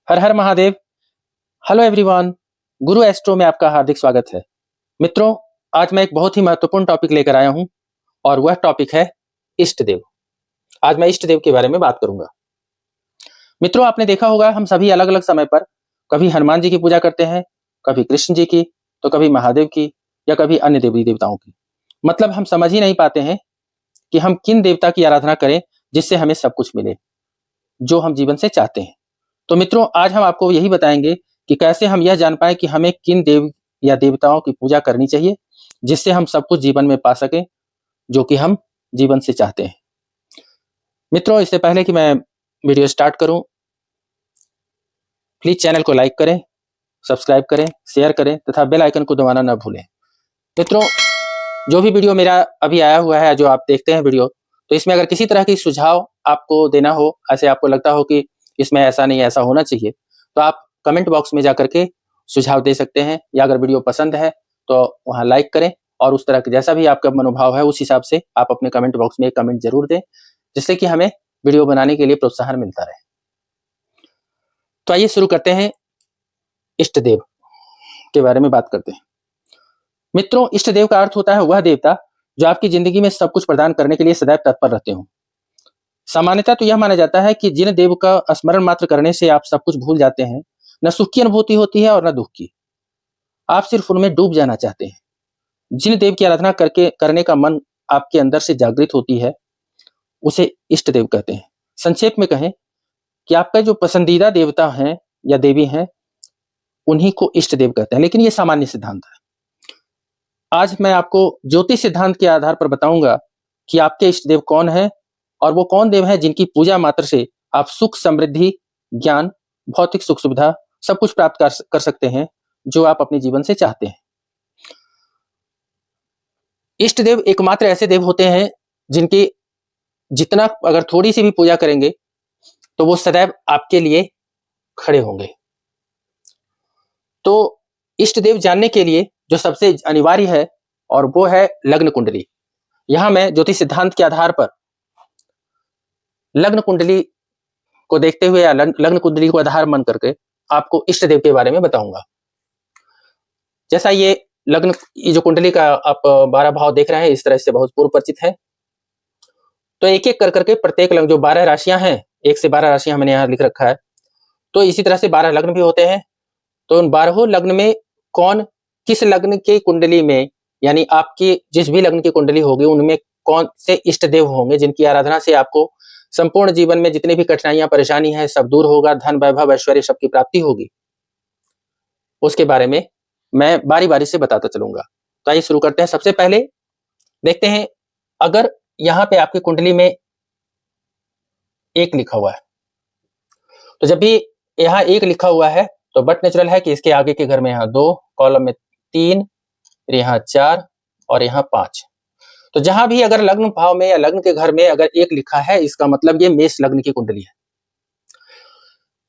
हर Har Mahadev. Hello everyone. Guru astro में आपका हार्दिक स्वागत है। मित्रों, आज मैं एक बहुत ही महत्वपूर्ण टॉपिक लेकर आया हूं और वह टॉपिक है इष्ट देव। आज मैं इष्ट देव के बारे में बात करूंगा। मित्रों, आपने देखा होगा हम सभी अलग अलग समय पर कभी हनुमान जी की पूजा करते हैं, कभी कृष्ण जी की, तो कभी महादेव की या कभी अन्य देवी देवताओं की। मतलब हम समझ ही नहीं पाते हैं कि हम किन देवता की आराधना करें जिससे हमें सब कुछ मिले जो हम जीवन से चाहते हैं। तो मित्रों, आज हम आपको यही बताएंगे कि कैसे हम यह जान पाए कि हमें किन देव या देवताओं की पूजा करनी चाहिए जिससे हम सब कुछ जीवन में पा सकें जो कि हम जीवन से चाहते हैं। मित्रों, इससे पहले कि मैं वीडियो स्टार्ट करूं, प्लीज चैनल को लाइक करें, सब्सक्राइब करें, शेयर करें तथा बेल आइकन को दबाना न भूलें। मित्रों, जो भी वीडियो मेरा अभी आया हुआ है, जो आप देखते हैं वीडियो, तो इसमें अगर किसी तरह की सुझाव आपको देना हो, ऐसे आपको लगता हो कि इसमें ऐसा नहीं ऐसा होना चाहिए, तो आप कमेंट बॉक्स में जाकर के सुझाव दे सकते हैं। या अगर वीडियो पसंद है तो वहाँ लाइक करें और उस तरह का जैसा भी आपका मनोभाव है उस हिसाब से आप अपने कमेंट बॉक्स में एक कमेंट जरूर दें, जिससे कि हमें वीडियो बनाने के लिए प्रोत्साहन मिलता रहे। तो आइए शुरू करते हैं, इष्ट देव के बारे में बात करते हैं। मित्रों, इष्ट देव का अर्थ होता है वह देवता जो आपकी जिंदगी में सब कुछ प्रदान करने के लिए सदैव तत्पर रहते हो। सामान्यतः तो यह माना जाता है कि जिन देव का स्मरण मात्र करने से आप सब कुछ भूल जाते हैं, न सुख की अनुभूति होती है और न दुख की। आप सिर्फ उनमें डूब जाना चाहते हैं। जिन देव की आराधना करने का मन आपके अंदर से जागृत होती है उसे इष्ट देव कहते हैं। संक्षेप में कहें कि आपका जो पसंदीदा देवता है या देवी है उन्हीं को इष्ट देव कहते हैं, लेकिन यह सामान्य सिद्धांत है। आज मैं आपको ज्योतिष सिद्धांत के आधार पर बताऊंगा कि आपके इष्ट देव कौन है और वो कौन देव है जिनकी पूजा मात्र से आप सुख, समृद्धि, ज्ञान, भौतिक सुख सुविधा सब कुछ प्राप्त कर सकते हैं जो आप अपने जीवन से चाहते हैं। इष्ट देव एकमात्र ऐसे देव होते हैं जिनकी जितना अगर थोड़ी सी भी पूजा करेंगे तो वो सदैव आपके लिए खड़े होंगे। तो इष्ट देव जानने के लिए जो सबसे अनिवार्य है और वो है लग्न कुंडली। यहां मैं ज्योतिष सिद्धांत के आधार पर लग्न कुंडली को देखते हुए या लग्न कुंडली को आधार मान करके आपको इष्ट देव के बारे में बताऊंगा। जैसा ये जो कुंडली का आप 12 भाव देख रहे हैं, इस तरह से बहुत पूर्व परिचित है। तो एक एक कर करके प्रत्येक लग्न जो 12 राशियां हैं, 1 से 12 राशियां मैंने यहाँ लिख रखा है, तो इसी तरह से 12 लग्न भी होते हैं। तो उन 12 लग्न में कौन किस लग्न के कुंडली में, यानी आपकी जिस भी लग्न की कुंडली होगी उनमें कौन से इष्ट देव होंगे जिनकी आराधना से आपको संपूर्ण जीवन में जितनी भी कठिनाइयां परेशानी है सब दूर होगा, धन वैभव ऐश्वर्य सबकी प्राप्ति होगी, उसके बारे में मैं बारी बारी से बताता चलूंगा। तो आइए शुरू करते हैं। सबसे पहले देखते हैं, अगर यहाँ पे आपकी कुंडली में 1 लिखा हुआ है, तो जब भी यहाँ 1 लिखा हुआ है तो बट नेचुरल है कि इसके आगे के घर में यहाँ 2, कॉलम में 3, यहाँ 4 और यहाँ 5। तो जहां भी अगर लग्न भाव में या लग्न के घर में अगर 1 लिखा है, इसका मतलब ये मेष लग्न की कुंडली है।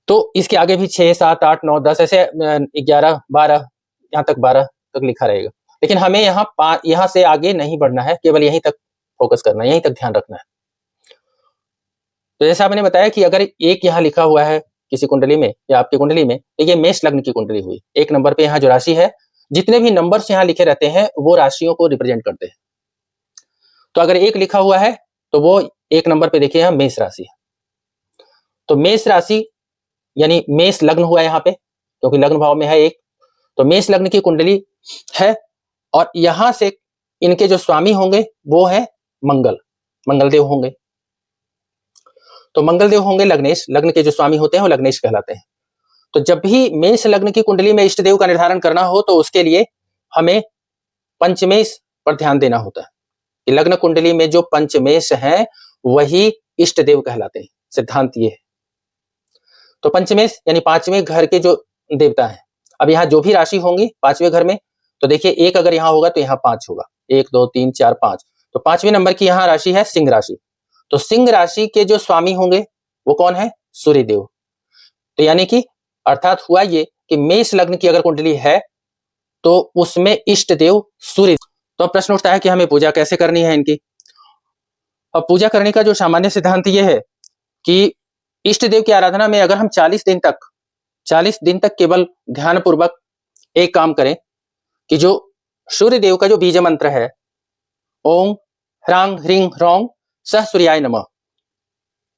तो इसके आगे भी 6, 7, 8, 9, 10 ऐसे 11, 12, यहाँ तक 12 तक लिखा रहेगा। लेकिन हमें यहाँ से आगे नहीं बढ़ना है, केवल यहीं तक फोकस करना है, यहीं तक ध्यान रखना है। तो जैसा मैंने बताया कि अगर 1 यहाँ लिखा हुआ है किसी कुंडली में या आपकी कुंडली में, तो ये मेष लग्न की कुंडली हुई। 1 नंबर पे यहाँ जो राशि है, जितने भी नंबर्स यहाँ लिखे रहते हैं वो राशियों को रिप्रेजेंट करते हैं। तो अगर 1 लिखा हुआ है तो वो 1 नंबर पे देखिए यहाँ मेष राशि है। तो मेष राशि यानी मेष लग्न हुआ यहाँ पे, क्योंकि लग्न भाव में है 1, तो मेष लग्न की कुंडली है। और यहां से इनके जो स्वामी होंगे वो है मंगल देव होंगे। तो मंगल देव होंगे लग्नेश, लग्न के जो स्वामी होते हैं वो लग्नेश कहलाते हैं। तो जब भी मेष लग्न की कुंडली में इष्ट देव का निर्धारण करना हो तो उसके लिए हमें पंचमेश पर ध्यान देना होता है कि लग्न कुंडली में जो पंचमेश है वही इष्ट देव कहलाते हैं। सिद्धांत ये है। तो पंचमेश यानी 5वें घर के जो देवता हैं। अब यहाँ जो भी राशि होंगी 5वें घर में, तो देखिए 1 अगर यहाँ होगा तो यहाँ 5 होगा, 1, 2, 3, 4, 5। तो 5वें नंबर की यहाँ राशि है सिंह राशि। तो सिंह राशि के जो स्वामी होंगे वो कौन है? सूर्य देव। तो यानी कि अर्थात हुआ ये कि मेष लग्न की अगर कुंडली है तो उसमें इष्ट देव सूर्य। तो अब प्रश्न उठता है कि हमें पूजा कैसे करनी है इनकी। अब पूजा करने का जो सामान्य सिद्धांत ये है कि इष्ट देव की आराधना में अगर हम 40 दिन तक 40 दिन तक केवल ध्यानपूर्वक एक काम करें कि जो सूर्य देव का जो बीज मंत्र है, ओम ह्रांग ह्रीं ह्रौं सह सूर्याय नमः,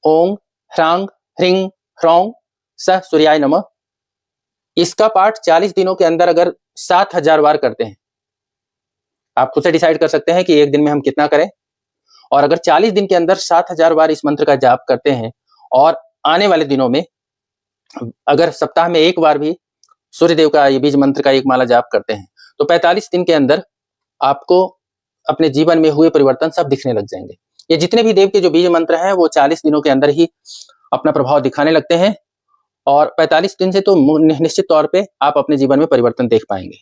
ओम ह्रांग ह्रीं ह्रौं सह सूर्याय नमः, इसका पाठ 40 दिनों के अंदर अगर 7000 बार करते हैं, आप खुद से डिसाइड कर सकते हैं कि एक दिन में हम कितना करें, और अगर 40 दिन के अंदर 7000 बार इस मंत्र का जाप करते हैं और आने वाले दिनों में अगर सप्ताह में एक बार भी सूर्यदेव का ये बीज मंत्र का एक माला जाप करते हैं, तो 45 दिन के अंदर आपको अपने जीवन में हुए परिवर्तन सब दिखने लग जाएंगे। ये जितने भी देव के जो बीज मंत्र हैं वो 40 दिनों के अंदर ही अपना प्रभाव दिखाने लगते हैं, और 45 दिन से तो निश्चित तौर पे आप अपने जीवन में परिवर्तन देख पाएंगे।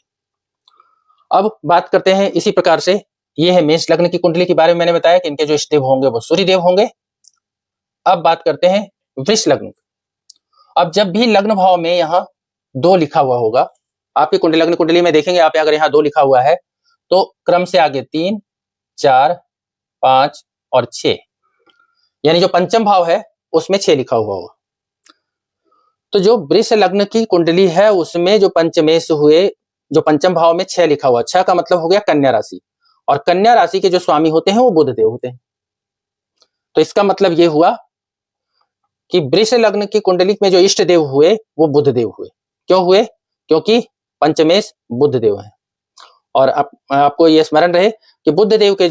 अब बात करते हैं इसी प्रकार से, ये है मेष लग्न की कुंडली के बारे में मैंने बताया कि इनके जो इष्ट देव होंगे वो सूर्यदेव होंगे। अब बात करते हैं वृष लग्न। अब जब भी लग्न भाव में यहाँ 2 लिखा हुआ होगा, आपकी कुंडली लग्न कुंडली में देखेंगे आप, अगर यहाँ 2 लिखा हुआ है तो क्रम से आगे 3, 4, 5 और 6, यानी जो पंचम भाव है उसमें 6 लिखा हुआ होगा। तो जो वृष लग्न की कुंडली है उसमें जो पंचमेश हुए, जो पंचम भाव में 6 लिखा हुआ, 6 का मतलब हो गया कन्या राशि, और कन्या राशि के जो स्वामी होते हैं वो बुध देव होते हैं। तो इसका मतलब ये हुआ कि वृष लग्न की कुंडली में जो इष्ट देव हुए वो बुध देव हुए। क्यों हुए? क्योंकि पंचमेश बुध देव है। और आपको ये स्मरण रहे कि बुध देव के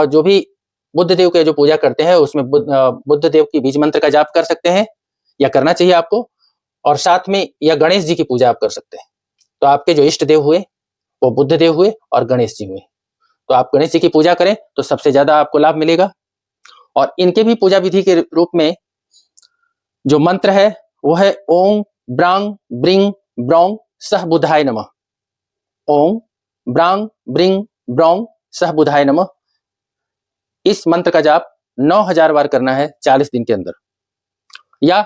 जो भी बुध देव के जो पूजा करते हैं उसमें बुध देव की बीज मंत्र का जाप कर सकते हैं, या करना चाहिए आपको, और साथ में या गणेश जी की पूजा आप कर सकते हैं। तो आपके जो इष्ट देव हुए वो बुध देव हुए और गणेश जी हुए। तो आप गणेश जी की पूजा करें तो सबसे ज्यादा आपको लाभ मिलेगा। और इनके भी पूजा विधि के रूप में जो मंत्र है वो है ओम ब्रांग ब्रिंग ब्रौं सह बुधाय नमः, ओम ब्रांग ब्रिंग ब्रौं सह बुधाय नमः। इस मंत्र का जाप 9000 बार करना है 40 दिन के अंदर। या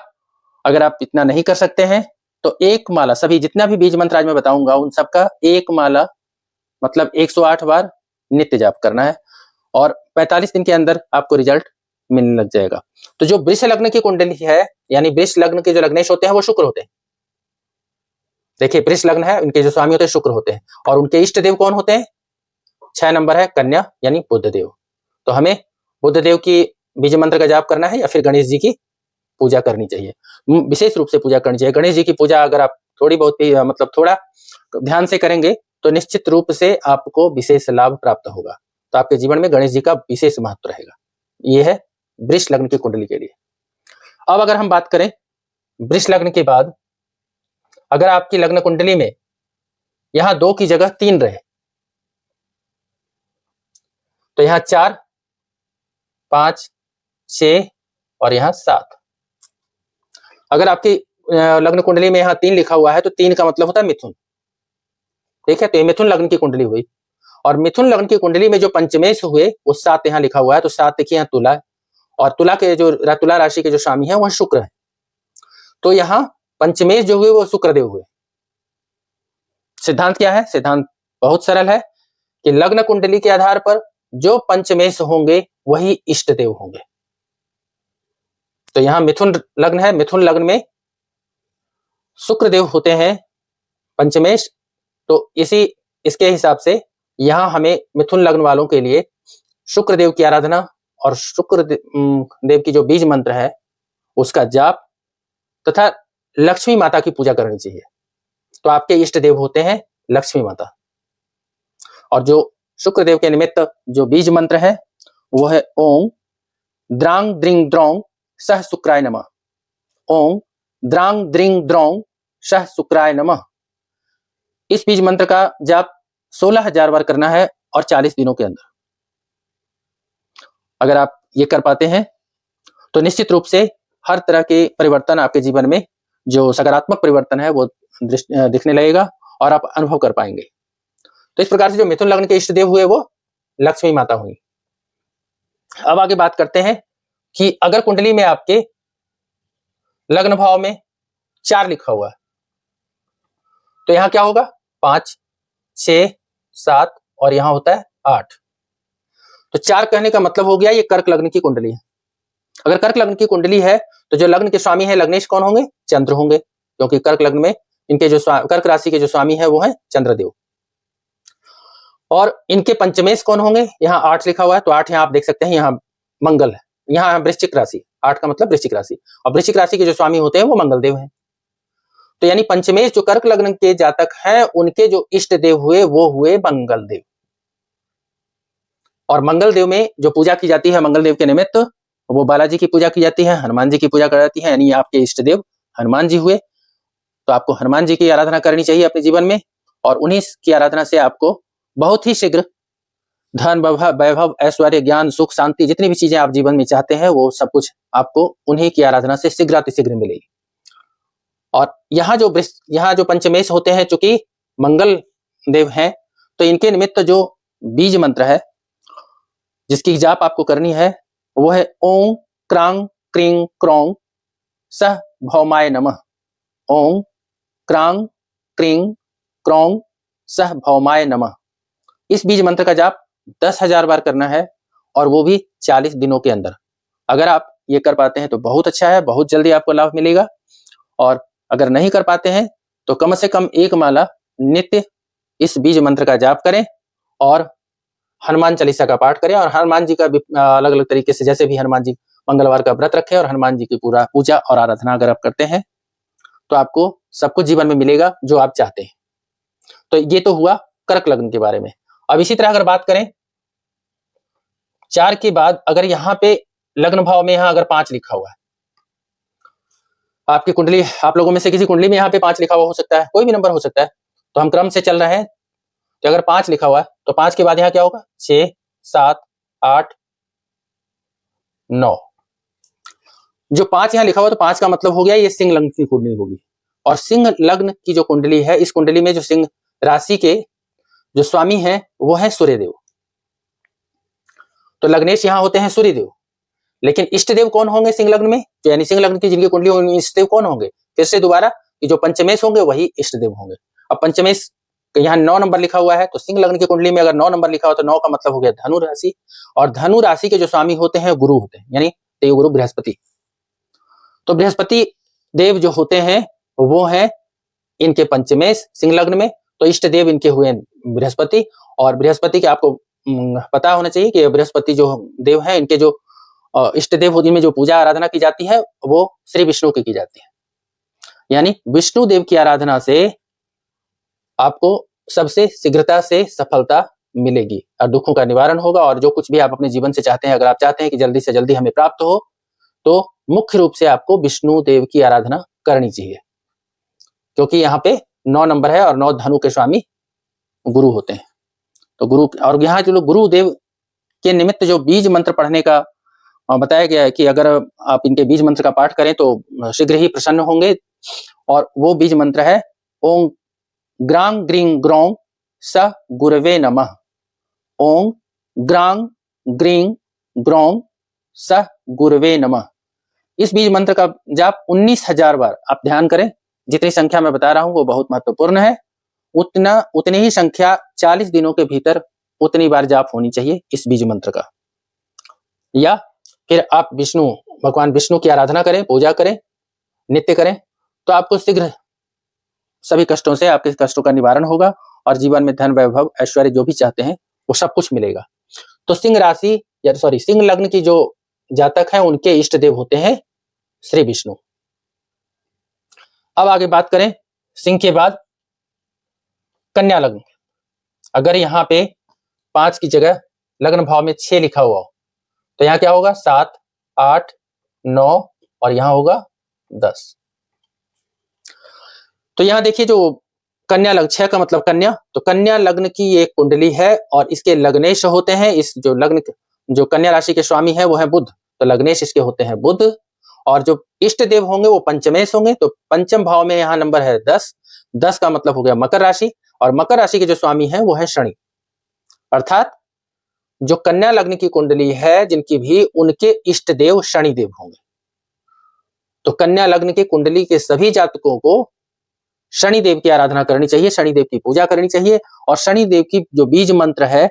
अगर आप इतना नहीं कर सकते हैं तो एक माला, सभी जितना भी बीज मंत्र आज मैं बताऊंगा उन सबका एक माला मतलब 108 बार नित्य जाप करना है, और 45 दिन के अंदर आपको रिजल्ट मिलने लग जाएगा। तो जो वृष लग्न की कुंडली है, यानी वृष लग्न के जो लग्नेश होते हैं वो शुक्र होते हैं। देखिए वृष लग्न है, उनके जो स्वामी होते हैं शुक्र होते हैं, और उनके इष्ट देव कौन होते हैं? 6 नंबर है कन्या, यानी बुध देव। तो हमें बुध देव की बीज मंत्र का जाप करना है या फिर गणेश जी की पूजा करनी चाहिए, विशेष रूप से पूजा करनी चाहिए। गणेश जी की पूजा अगर आप थोड़ी बहुत भी मतलब थोड़ा ध्यान से करेंगे तो निश्चित रूप से आपको विशेष लाभ प्राप्त होगा। तो आपके जीवन में गणेश जी का विशेष महत्व रहेगा। यह है वृष लग्न की कुंडली के लिए। अब अगर हम बात करें वृष लग्न के बाद, अगर आपकी लग्न कुंडली में यहां 2 की जगह 3 रहे, तो यहां 4, 5, 6 और यहां 7। अगर आपकी लग्न कुंडली में यहां 3 लिखा हुआ है तो 3 का मतलब होता है मिथुन। ठीक है, तो ये मिथुन लग्न की कुंडली हुई। और मिथुन लग्न की कुंडली में जो पंचमेश हुए वो 7 यहां लिखा हुआ है, तो 7 देखिए यहां तुला, और तुला के जो तुला राशि के जो स्वामी है वह शुक्र है। तो यहां पंचमेश जो हुए वो शुक्रदेव हुए। सिद्धांत क्या है? सिद्धांत बहुत सरल है कि लग्न कुंडली के आधार पर जो पंचमेश होंगे वही इष्ट देव होंगे। तो यहां मिथुन लग्न है, मिथुन लग्न में शुक्रदेव होते हैं पंचमेश, तो इसके हिसाब से यहां हमें मिथुन लग्न वालों के लिए शुक्रदेव की आराधना और शुक्र देव की जो बीज मंत्र है उसका जाप तथा लक्ष्मी माता की पूजा करनी चाहिए। तो आपके इष्ट देव होते हैं लक्ष्मी माता। और जो शुक्रदेव के निमित्त जो बीज मंत्र है वो है ओम द्रांग द्रिंग द्रौं सह शुक्राय नमः, ओम द्रांग द्रिंग द्रौं सह शुक्राय नमः। इस बीज मंत्र का जाप 16000 बार करना है और 40 दिनों के अंदर। अगर आप ये कर पाते हैं तो निश्चित रूप से हर तरह के परिवर्तन आपके जीवन में, जो सकारात्मक परिवर्तन है वो दिखने लगेगा और आप अनुभव कर पाएंगे। तो इस प्रकार से जो मिथुन लग्न के इष्ट देव हुए वो लक्ष्मी माता हुई। अब आगे बात करते हैं कि अगर कुंडली में आपके लग्न भाव में 4 लिखा हुआ है तो यहां क्या होगा? 5, 6, 7 और यहां होता है 8। तो 4 कहने का मतलब हो गया ये कर्क लग्न की कुंडली है। अगर कर्क लग्न की कुंडली है तो जो लग्न के स्वामी है लग्नेश कौन होंगे? चंद्र होंगे। क्योंकि कर्क लग्न में इनके जो कर्क राशि के जो स्वामी है वो है चंद्रदेव। और इनके पंचमेश कौन होंगे, यहाँ 8 लिखा हुआ है, तो 8 यहाँ आप देख सकते हैं, यहाँ मंगल है, यहाँ वृश्चिक राशि, 8 का मतलब वृश्चिक राशि, और वृश्चिक राशि के जो स्वामी होते हैं वो मंगल देव हैं। तो यानी पंचमेश जो कर्क लग्न के जातक हैं उनके जो इष्ट देव हुए वो हुए मंगल देव। और मंगल देव में जो पूजा की जाती है मंगल देव के निमित्त, वो बालाजी की पूजा की जाती है, हनुमान जी की पूजा की जाती है, यानी आपके इष्ट देव हनुमान जी हुए। तो आपको हनुमान जी की आराधना करनी चाहिए अपने जीवन में, और उन्हीं की आराधना से आपको बहुत ही शीघ्र धन, वैभव, ऐश्वर्य, ज्ञान, सुख, शांति, जितनी भी चीजें आप जीवन में चाहते हैं वो सब कुछ आपको उन्हीं की आराधना से शीघ्र मिलेगी। और यहाँ जो पंचमेश होते हैं, चूंकि मंगल देव हैं, तो इनके निमित्त जो बीज मंत्र है जिसकी जाप आपको करनी है वो है ओम क्रांग क्रीं क्रोंग सह भौमाय नमः। ओम क्रांग क्रीं क्रोंग सह भौमाय नमः। इस बीज मंत्र का जाप 10,000 बार करना है, और वो भी 40 दिनों के अंदर। अगर आप ये कर पाते हैं तो बहुत अच्छा है, बहुत जल्दी आपको लाभ मिलेगा। और अगर नहीं कर पाते हैं तो कम से कम 1 माला नित्य इस बीज मंत्र का जाप करें, और हनुमान चालीसा का पाठ करें, और हनुमान जी का भी अलग अलग तरीके से, जैसे भी हनुमान जी मंगलवार का व्रत रखें, और हनुमान जी की पूरा पूजा और आराधना अगर आप करते हैं तो आपको सब कुछ जीवन में मिलेगा जो आप चाहते हैं। तो ये तो हुआ कर्क लग्न के बारे में। अब इसी तरह अगर बात करें 4 के बाद, अगर यहाँ पे लग्न भाव में यहाँ अगर 5 लिखा हुआ है, आपकी कुंडली, आप लोगों में से किसी कुंडली में यहाँ पे 5 लिखा हुआ हो सकता है, कोई भी नंबर हो सकता है, तो हम क्रम से चल रहे हैं। तो अगर 5 लिखा हुआ है तो 5 के बाद यहाँ क्या होगा, 6, 7, 8, 9। जो 5 यहाँ लिखा हुआ, तो 5 का मतलब हो गया ये सिंह लग्न की कुंडली होगी। और सिंह लग्न की जो कुंडली है, इस कुंडली में जो सिंह राशि के जो स्वामी है वो है सूर्यदेव। तो लग्नेश यहाँ होते हैं सूर्यदेव, लेकिन इष्ट देव कौन होंगे सिंह लग्न में, तो यानी सिंह लग्न की जिनकी कुंडली होंगी इष्ट देव कौन होंगे, फिर से दोबारा कि जो पंचमेश होंगे वही इष्ट देव होंगे। अब पंचमेश यहाँ 9 नंबर लिखा हुआ है, तो सिंह लग्न की कुंडली में अगर 9 नंबर लिखा हो तो 9 का मतलब हो गया धनु राशि, और धनु राशि के जो स्वामी होते हैं गुरु होते हैं, यानी देव गुरु बृहस्पति। तो बृहस्पति देव जो होते हैं वो है इनके पंचमेश सिंह लग्न में, तो इष्ट देव इनके हुए बृहस्पति। और बृहस्पति के आपको पता होना चाहिए कि बृहस्पति जो देव है, इनके जो इष्ट देव होती में जो पूजा आराधना की जाती है वो श्री विष्णु की जाती है, यानी विष्णु देव की आराधना से आपको सबसे शीघ्रता से सफलता मिलेगी और दुखों का निवारण होगा। और जो कुछ भी आप अपने जीवन से चाहते हैं, अगर आप चाहते हैं कि जल्दी से जल्दी हमें प्राप्त हो, तो मुख्य रूप से आपको विष्णु देव की आराधना करनी चाहिए, क्योंकि यहाँ पे 9 नंबर है और 9 धनु के स्वामी गुरु होते हैं। तो गुरु, और यहाँ जो लोग गुरुदेव के निमित्त जो बीज मंत्र पढ़ने का बताया गया है कि अगर आप इनके बीज मंत्र का पाठ करें तो शीघ्र ही प्रसन्न होंगे। और वो बीज मंत्र है ओम ग्रांग ग्रीं ग्रौं स गुरवे नमः। ओम ग्रांग ग्रीं ग्रौं स गुरवे नमः। इस बीज मंत्र का जाप 19,000 बार आप ध्यान करें। जितनी संख्या मैं बता रहा हूं वो बहुत महत्वपूर्ण है। उतनी ही संख्या 40 दिनों के भीतर उतनी बार जाप होनी चाहिए इस बीज मंत्र का। या फिर आप भगवान विष्णु की आराधना करें, पूजा करें, नित्य करें, तो आपको शीघ्र सभी कष्टों से आपके कष्टों का निवारण होगा और जीवन में धन, वैभव, ऐश्वर्य जो भी चाहते हैं वो सब कुछ मिलेगा। तो सिंह राशि सिंह लग्न की जो जातक है उनके इष्ट देव होते हैं श्री विष्णु। अब आगे बात करें सिंह के बाद कन्या लग्न। अगर यहाँ पे 5 की जगह लग्न भाव में 6 लिखा हुआ हो तो यहाँ क्या होगा, 7, 8, 9 और यहाँ होगा 10। तो यहाँ देखिए जो कन्या लग्न, 6 का मतलब कन्या, तो कन्या लग्न की एक कुंडली है और इसके लग्नेश होते हैं, इस जो लग्न जो कन्या राशि के स्वामी है वो है बुध, तो लग्नेश इसके होते हैं बुध। और जो इष्ट देव होंगे वो पंचमेश होंगे, तो पंचम भाव में यहाँ नंबर है 10। 10 का मतलब हो गया मकर राशि, और मकर राशि के जो स्वामी है वो है शनि। अर्थात जो कन्या लग्न की कुंडली है जिनकी भी, उनके इष्ट देव शनि देव होंगे। तो कन्या लग्न की कुंडली के सभी जातकों को शनि देव की आराधना करनी चाहिए, शनि देव की पूजा करनी चाहिए। और शनि देव की जो बीज मंत्र है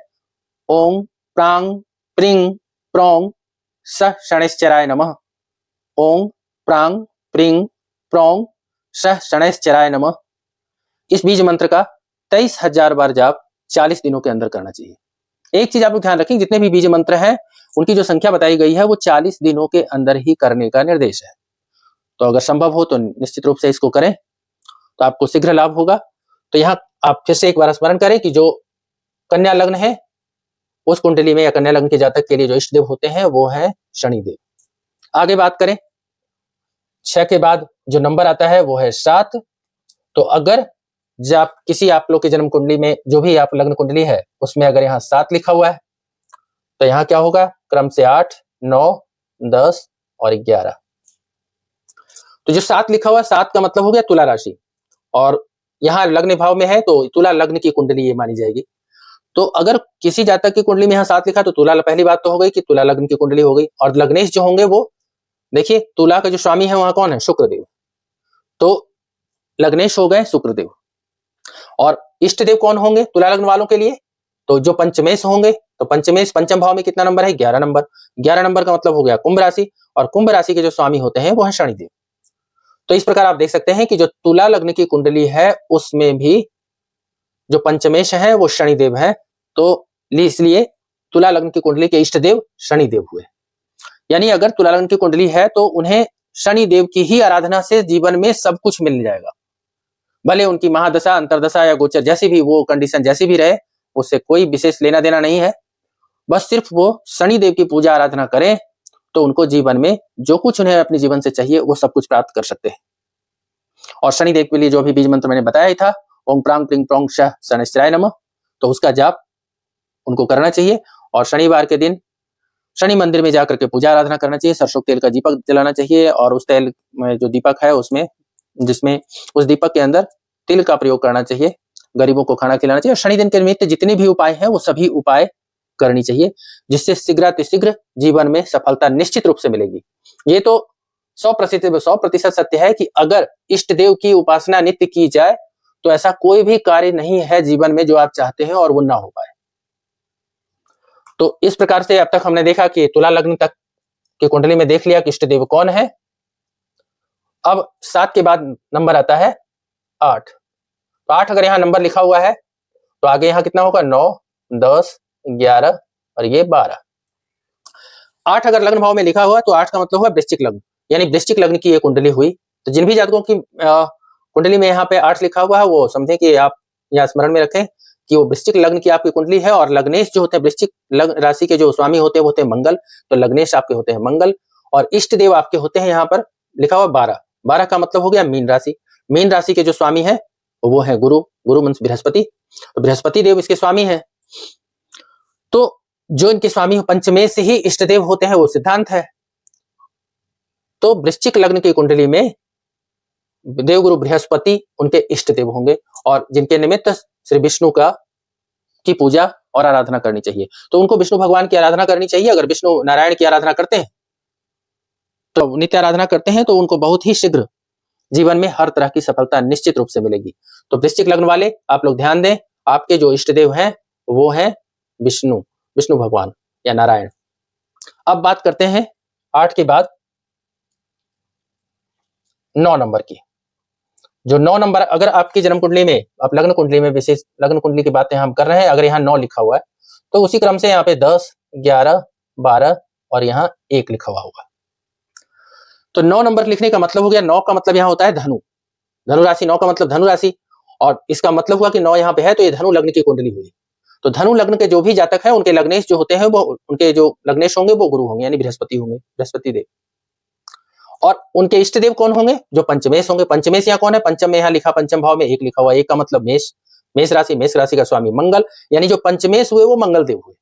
ओम प्रांग प्रिंग प्रोंग स शनिश्चराय नमः। ओम प्रांग प्रिंग प्रोंग सह शनैश्चराय नमः, इस बीज मंत्र का 23,000 बार जाप 40 दिनों के अंदर करना चाहिए। एक चीज आप लोग ध्यान रखें, जितने भी बीज मंत्र हैं उनकी जो संख्या बताई गई है वो 40 दिनों के अंदर ही करने का निर्देश है। तो अगर संभव हो तो निश्चित रूप से इसको करें, तो आपको शीघ्र लाभ होगा। तो यहाँ आप फिर से एक बार स्मरण करें कि जो कन्या लग्न है उस कुंडली में या कन्या लग्न के जातक के लिए जो इष्ट देव होते हैं वो है शनिदेव। आगे बात करें, 6 के बाद जो नंबर आता है वो है 7। तो अगर जब किसी आप लोग के जन्म कुंडली में जो भी आप लग्न कुंडली है उसमें अगर यहाँ 7 लिखा हुआ है तो यहाँ क्या होगा, क्रम से 8, 9, 10 और 11। तो जो 7 लिखा हुआ है, 7 का मतलब हो गया तुला राशि, और यहाँ लग्न भाव में है तो तुला लग्न की कुंडली ये मानी जाएगी। तो अगर किसी जातक की कुंडली में यहाँ 7 लिखा तो तुला, पहली बात तो हो गई कि तुला लग्न की कुंडली हो गई। और लग्नेश जो होंगे वो देखिए, तुला का जो स्वामी है वहां कौन है, शुक्रदेव, तो लग्नेश हो गए शुक्रदेव। और इष्ट देव कौन होंगे तुला लग्न वालों के लिए, तो जो पंचमेश होंगे, तो पंचमेश पंचम भाव में कितना नंबर है, 11 नंबर। 11 नंबर का मतलब हो गया कुंभ राशि, और कुंभ राशि के जो स्वामी होते हैं वो है शनिदेव। तो इस प्रकार आप देख सकते हैं कि जो तुला लग्न की कुंडली है उसमें भी जो पंचमेश है वो शनिदेव है। तो इसलिए तुला लग्न की कुंडली के इष्ट देव शनिदेव हुए। यानी अगर तुला लग्न की कुंडली है तो उन्हें शनिदेव की ही आराधना से जीवन में सब कुछ मिल जाएगा। भले उनकी महादशा, अंतरदशा या गोचर जैसी भी वो कंडीशन जैसी भी रहे, उससे कोई विशेष लेना देना नहीं है। बस सिर्फ वो शनिदेव की पूजा आराधना करें तो उनको जीवन में जो कुछ उन्हें अपने जीवन से चाहिए वो सब कुछ प्राप्त कर सकते हैं। और शनिदेव के लिए जो भी बीज मंत्र मैंने बताया ही था, ओम प्रांग प्रिंग प्रोंग शः शनैश्चराय नमः, तो उसका जाप उनको करना चाहिए। और शनिवार के दिन शनि मंदिर में जाकर के पूजा आराधना करना चाहिए। सरसों तेल का दीपक जलाना चाहिए, और उस तेल में जो दीपक है उसमें, जिसमें उस दीपक के अंदर तिल का प्रयोग करना चाहिए। गरीबों को खाना खिलाना चाहिए। शनि दिन के निमित्त जितने भी उपाय हैं वो सभी उपाय करनी चाहिए, जिससे शीघ्र जीवन में सफलता निश्चित रूप से मिलेगी। ये तो 100% सत्य है कि अगर इष्ट देव की उपासना नित्य की जाए तो ऐसा कोई भी कार्य नहीं है जीवन में जो आप चाहते हैं और वो ना हो पाए। तो इस प्रकार से अब तक हमने देखा कि तुला लग्न तक की कुंडली में देख लिया कि इष्ट देव कौन है। अब 7 के बाद नंबर आता है 8। तो 8 अगर यहाँ नंबर लिखा हुआ है तो आगे यहाँ कितना होगा, 9, 10, 11 और ये 12। 8 अगर लग्न भाव में लिखा हुआ तो 8 का मतलब हुआ वृश्चिक लग्न, यानी वृश्चिक लग्न की ये कुंडली हुई। तो जिन भी जातकों की कुंडली में यहाँ पे 8 लिखा हुआ है वो समझे कि आप यहाँ स्मरण में रखें कि वो वृश्चिक लग्न की आपकी कुंडली है। और लग्नेश जो होते हैं, वृश्चिक लग्न राशि के जो स्वामी होते हैं वो होते हैं मंगल, तो लग्नेश आपके होते हैं मंगल। और इष्ट देव आपके होते हैं यहाँ पर लिखा हुआ 12। 12 का मतलब हो गया मीन राशि। मीन राशि के जो स्वामी है वो है गुरु, गुरु मीन्स बृहस्पति, तो बृहस्पति देव इसके स्वामी है। तो जो इनके स्वामी पंचमेश से ही इष्ट देव होते हैं वो सिद्धांत है। तो वृश्चिक लग्न की कुंडली में देवगुरु बृहस्पति उनके इष्ट देव होंगे, और जिनके निमित्त श्री विष्णु की पूजा और आराधना करनी चाहिए। तो उनको विष्णु भगवान की आराधना करनी चाहिए। अगर विष्णु नारायण की आराधना करते हैं तो नित्य आराधना करते हैं तो उनको बहुत ही शीघ्र जीवन में हर तरह की सफलता निश्चित रूप से मिलेगी। तो वृश्चिक लग्न वाले आप लोग ध्यान दें, आपके जो इष्ट देव हैं वो है विष्णु भगवान या नारायण। अब बात करते हैं 8 के बाद 9 नंबर की। जो 9 नंबर, अगर आपकी जन्म कुंडली में, आप लग्न कुंडली में, विशेष लग्न कुंडली की बातें हम कर रहे हैं, अगर यहाँ 9 लिखा हुआ है तो उसी क्रम से यहाँ पे 10, 11, 12 और यहाँ 1 लिखा हुआ होगा। तो 9 नंबर लिखने का मतलब हो गया, 9 का मतलब यहाँ होता है धनु, धनु राशि। 9 का मतलब धनु राशि, और इसका मतलब हुआ कि 9 यहाँ पे है तो ये धनु लग्न की कुंडली हुई। तो धनु लग्न के जो भी जातक है उनके लग्नेश जो होते हैं वो, उनके जो लग्नेश होंगे वो गुरु होंगे, यानी बृहस्पति होंगे, बृहस्पति देव। और उनके इष्ट देव कौन होंगे, जो पंचमेश होंगे। पंचमेश यहाँ कौन है, पंचम में यहाँ लिखा, पंचम भाव में 1 लिखा हुआ। 1 का मतलब मेष, मेष राशि का स्वामी मंगल, यानी जो पंचमेश हुए वो मंगल देव हुए।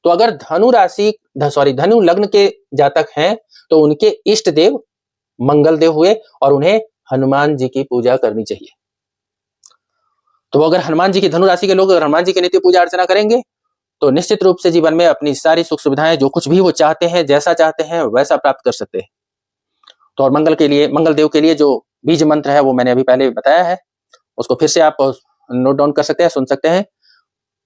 तो अगर धनु लग्न के जातक हैं तो उनके इष्ट देव मंगल देव हुए, और उन्हें हनुमान जी की पूजा करनी चाहिए। तो अगर हनुमान जी की, धनु राशि के लोग अगर हनुमान जी की नित्य पूजा अर्चना करेंगे तो निश्चित रूप से जीवन में अपनी सारी सुख सुविधाएं, जो कुछ भी वो चाहते हैं, जैसा चाहते हैं वैसा प्राप्त कर सकते हैं। तो और मंगल देव के लिए जो बीज मंत्र है वो मैंने अभी पहले बताया है, उसको फिर से आप नोट डाउन कर सकते हैं, सुन सकते हैं।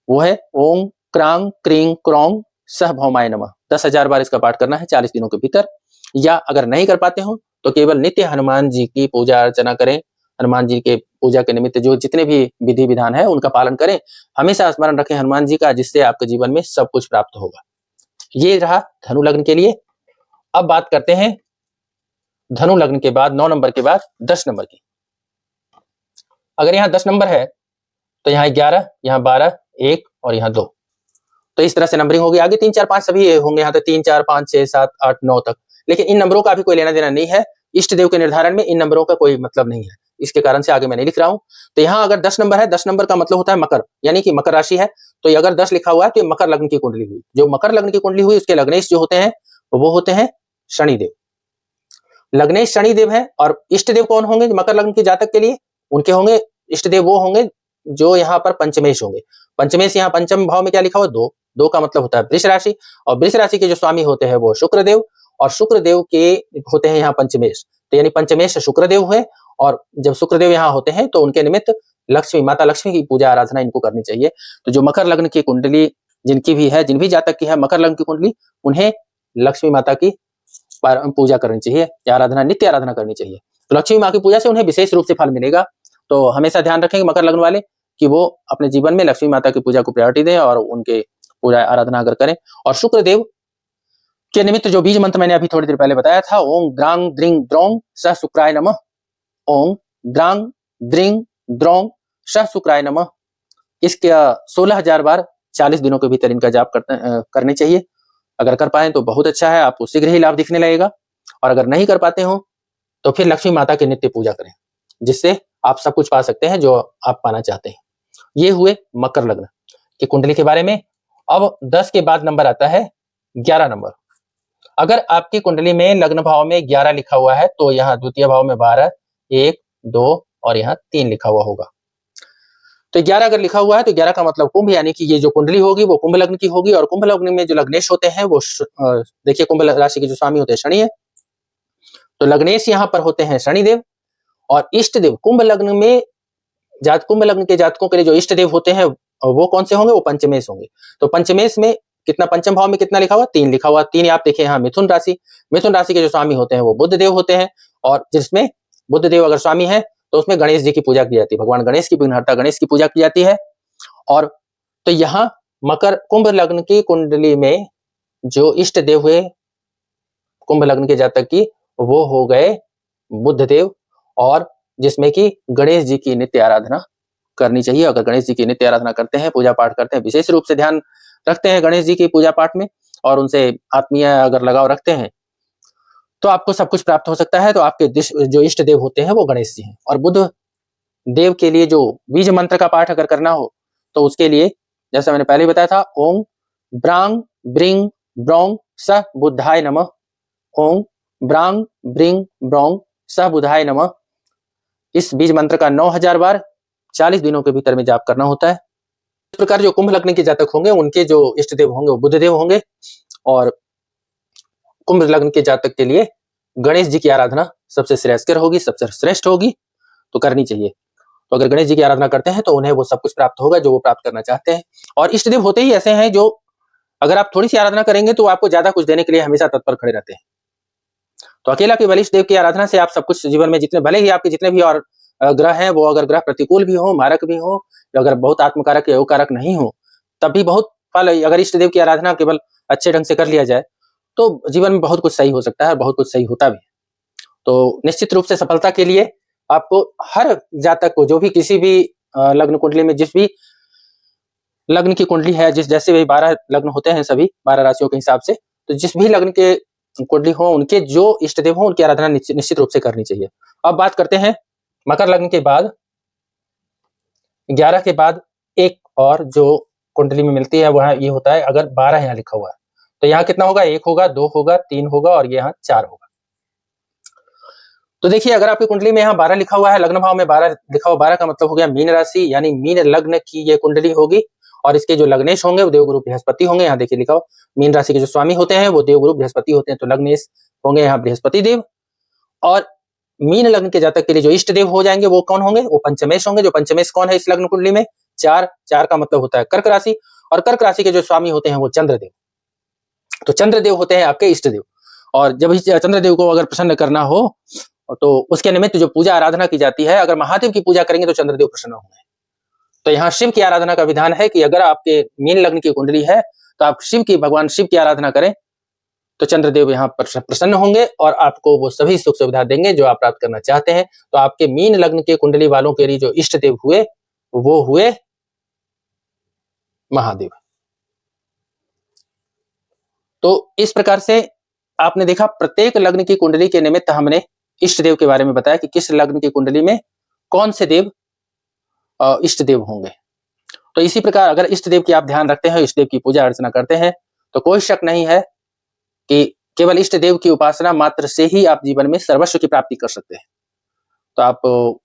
वो है ओम क्रांग क्रींग क्रोंग सह भौमाय नमः। 10,000 बार इसका पाठ करना है 40 दिनों के भीतर। या अगर नहीं कर पाते हो तो केवल नित्य हनुमान जी की पूजा अर्चना करें, हनुमान जी के पूजा के निमित्त जो जितने भी विधि विधान है उनका पालन करें। हमेशा स्मरण रखें हनुमान जी का, जिससे आपके जीवन में सब कुछ प्राप्त होगा। ये रहा धनु लग्न के लिए। अब बात करते हैं धनु लग्न के बाद 9 नंबर के बाद 10 नंबर की। अगर यहाँ 10 नंबर है तो यहाँ 11, यहाँ 12, 1 और यहाँ 2। तो इस तरह से नंबरिंग होगी। आगे 3, 4, 5 सभी होंगे, यहाँ तक 3, 4, 5, 6, 7, 8, 9 तक। लेकिन इन नंबरों का भी कोई लेना देना नहीं है। इष्ट देव के निर्धारण में इन नंबरों का कोई मतलब नहीं है, इसके कारण से आगे मैं नहीं लिख रहा हूं। तो यहाँ अगर 10 नंबर है, 10 नंबर का मतलब होता है मकर, यानी कि मकर राशि है। तो अगर 10 लिखा हुआ है तो ये मकर लग्न की कुंडली हुई। जो मकर लग्न की कुंडली हुई उसके लग्नेश जो होते हैं वो होते हैं शनिदेव। लग्नेश शनिदेव है। और इष्ट देव कौन होंगे मकर लग्न की जातक के लिए? उनके होंगे इष्ट देव वो होंगे जो यहाँ पर पंचमेश होंगे। पंचमेश यहाँ पंचम भाव में क्या लिखा हुआ? 2। 2 का मतलब होता है वृष राशि, और वृष राशि के जो स्वामी होते हैं वो शुक्रदेव, और शुक्रदेव के होते हैं यहाँ पंचमेश। तो यानी पंचमेश शुक्रदेव हुए, और जब शुक्रदेव यहाँ होते हैं तो उनके निमित्त लक्ष्मी, माता लक्ष्मी की पूजा आराधना इनको करनी चाहिए। तो जो मकर लग्न की कुंडली जिनकी भी है, जिन भी जातक की है मकर लग्न की कुंडली, उन्हें लक्ष्मी माता की पूजा करनी चाहिए या आराधना, नित्य आराधना करनी चाहिए। तो लक्ष्मी माँ की पूजा से उन्हें विशेष रूप से फल मिलेगा। तो हमेशा ध्यान रखेंगे मकर लग्न वाले कि वो अपने जीवन में लक्ष्मी माता की पूजा को प्रायोरिटी दें और उनके पूजा आराधना अगर करें। और शुक्रदेव के निमित्त जो बीज मंत्र मैंने अभी थोड़ी देर पहले बताया था, ओम द्रांग द्रिंग द्रोंग स शुक्राय नमः, ओम द्रांग द्रिंग द्रोंग स शुक्राय नमः, इसके 16,000 बार 40 दिनों के भीतर इनका जाप करने चाहिए। अगर कर पाए तो बहुत अच्छा है, आपको शीघ्र ही लाभ दिखने लगेगा। और अगर नहीं कर पाते हो तो फिर लक्ष्मी माता की नित्य पूजा करें, जिससे आप सब कुछ पा सकते हैं जो आप पाना चाहते हैं। ये हुए मकर लग्न की कुंडली के बारे में। अब 10 के बाद नंबर आता है 11 नंबर। अगर आपकी कुंडली में लग्न भाव में 11 लिखा हुआ है तो यहाँ द्वितीय भाव में 12, 1, 2 और यहाँ 3 लिखा हुआ होगा। तो 11 अगर लिखा हुआ है तो 11 का मतलब कुंभ, यानी कि ये जो कुंडली होगी वो कुंभ लग्न की होगी। और कुंभ लग्न में जो लग्नेश होते हैं वो देखिए कुंभ राशि के जो स्वामी होते हैं शनि है, तो लग्नेश यहाँ पर होते हैं शनिदेव। और इष्ट देव कुंभ लग्न में कुंभ लग्न के जातकों के लिए जो इष्ट देव होते हैं वो कौन से होंगे? वो पंचमेश होंगे। तो पंचमेश में कितना, पंचम भाव में कितना लिखा हुआ? 3 लिखा हुआ। 3 आप देखिए यहाँ मिथुन राशि, मिथुन राशि के जो स्वामी होते हैं वो बुध देव होते हैं। और जिसमें बुध देव अगर स्वामी है तो उसमें गणेश जी की पूजा की जाती है, भगवान गणेश की, विघ्नहर्ता गणेश की पूजा की जाती है। और तो यहाँ मकर कुंभ लग्न की कुंडली में जो इष्ट देव हुए कुंभ लग्न के जातक की वो हो गए बुध देव, और जिसमें कि गणेश जी की नित्य आराधना करनी चाहिए। अगर गणेश जी की नित्य आराधना करते हैं, पूजा पाठ करते हैं, विशेष रूप से ध्यान रखते हैं गणेश जी की पूजा पाठ में और उनसे आत्मीय अगर लगाव रखते हैं तो आपको सब कुछ प्राप्त हो सकता है। तो आपके जो इष्ट देव होते हैं वो गणेश जी हैं। और बुध देव के लिए जो बीज मंत्र का पाठ अगर करना हो तो उसके लिए जैसा मैंने पहले बताया था, ओम ब्रांग ब्रिंग ब्रोंग स बुद्धाय नमः, ओम ब्रांग ब्रिंग ब्रोंग स बुधाय नमः, इस बीज मंत्र का 9,000 बार 40 दिनों के भीतर में जाप करना होता है। इस प्रकार जो कुंभ लग्न के जातक होंगे उनके जो इष्ट देव होंगे वो बुध देव होंगे। और कुंभ लग्न के जातक के लिए गणेश जी की आराधना सबसे श्रेयस्कर होगी, सबसे श्रेष्ठ होगी, तो करनी चाहिए। तो अगर गणेश जी की आराधना करते हैं तो उन्हें वो सब कुछ प्राप्त होगा जो वो प्राप्त करना चाहते हैं। और इष्ट देव होते ही ऐसे हैं जो अगर आप थोड़ी सी आराधना करेंगे तो आपको ज्यादा कुछ देने के लिए हमेशा तत्पर खड़े रहते हैं। तो अकेला केवल इष्ट देव की आराधना से आप सब कुछ जीवन में जितने भले ही आपके जितने भी और ग्रह हैं वो अगर ग्रह प्रतिकूल भी हो, मारक भी हो, अगर बहुत आत्मकारक योग कारक नहीं हो तब भी बहुत फल, अगर इष्ट देव की आराधना केवल अच्छे ढंग से कर लिया जाए तो जीवन में बहुत कुछ सही हो सकता है और बहुत कुछ सही होता भी है। तो निश्चित रूप से सफलता के लिए आपको हर जातक को जो भी किसी भी लग्न कुंडली में जिस भी लग्न की कुंडली है, जिस जैसे भी 12 लग्न होते हैं सभी 12 राशियों के हिसाब से, तो जिस भी लग्न के कुंडली हो उनके जो इष्ट देव हो उनकी आराधना निश्चित रूप से करनी चाहिए। अब बात करते हैं मकर लग्न के बाद 11 के बाद एक और जो कुंडली में मिलती है वह ये होता है, अगर 12 यहाँ लिखा हुआ है तो यहाँ कितना होगा? 1 होगा, 2 होगा, 3 होगा और यहाँ 4 होगा। तो देखिए अगर आपकी कुंडली में यहाँ 12 लिखा हुआ है, लग्न भाव में 12 लिखा हुआ, 12 का मतलब हो गया मीन राशि, यानी मीन लग्न की ये कुंडली होगी। और इसके जो लग्नेश होंगे वो देवगुरु बृहस्पति होंगे। यहाँ देखिए लिखा हो मीन राशि के जो स्वामी होते हैं वो देवगुरु बृहस्पति होते हैं, तो लग्नेश होंगे यहाँ बृहस्पति देव। और मीन लग्न के जातक के लिए जो इष्ट देव हो जाएंगे वो कौन होंगे? वो पंचमेश होंगे। जो पंचमेश कौन है इस लग्न कुंडली में? 4 का मतलब होता है कर्क राशि, और कर्क राशि के जो स्वामी होते हैं वो चंद्रदेव। तो चंद्रदेव होते हैं आपके इष्ट देव। और जब इस चंद्रदेव को अगर प्रसन्न करना हो तो उसके निमित्त जो पूजा आराधना की जाती है, अगर महादेव की पूजा करेंगे तो चंद्रदेव प्रसन्न होंगे। तो यहाँ शिव की आराधना का विधान है कि अगर आपके मीन लग्न की कुंडली है तो आप भगवान शिव की आराधना करें तो चंद्रदेव यहाँ प्रसन्न होंगे और आपको वो सभी सुख सुविधा देंगे जो आप प्राप्त करना चाहते हैं। तो आपके मीन लग्न के कुंडली वालों के लिए जो इष्ट देव हुए वो हुए महादेव। तो इस प्रकार से आपने देखा प्रत्येक लग्न की कुंडली के निमित्त हमने इष्ट देव के बारे में बताया कि किस लग्न की कुंडली में कौन से देव इष्ट देव होंगे। तो इसी प्रकार अगर इष्ट देव की आप ध्यान रखते हैं, इष्ट देव की पूजा अर्चना करते हैं तो कोई शक नहीं है कि केवल इष्ट देव की उपासना मात्र से ही आप जीवन में सर्वस्व की प्राप्ति कर सकते हैं। तो आप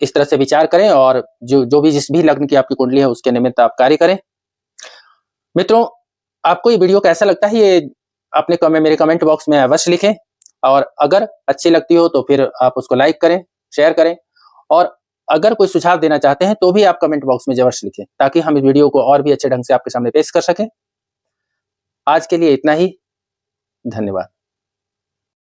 इस तरह से विचार करें और जो भी जिस भी लग्न की आपकी कुंडली है उसके निमित्त आप कार्य करें। मित्रों, आपको ये वीडियो कैसा लगता है ये अपने मेरे कमेंट बॉक्स में अवश्य लिखें और अगर अच्छी लगती हो तो फिर आप उसको लाइक करें, शेयर करें और अगर कोई सुझाव देना चाहते हैं तो भी आप कमेंट बॉक्स में अवश्य लिखें ताकि हम इस वीडियो को और भी अच्छे ढंग से आपके सामने पेश कर सकें। आज के लिए इतना ही, धन्यवाद।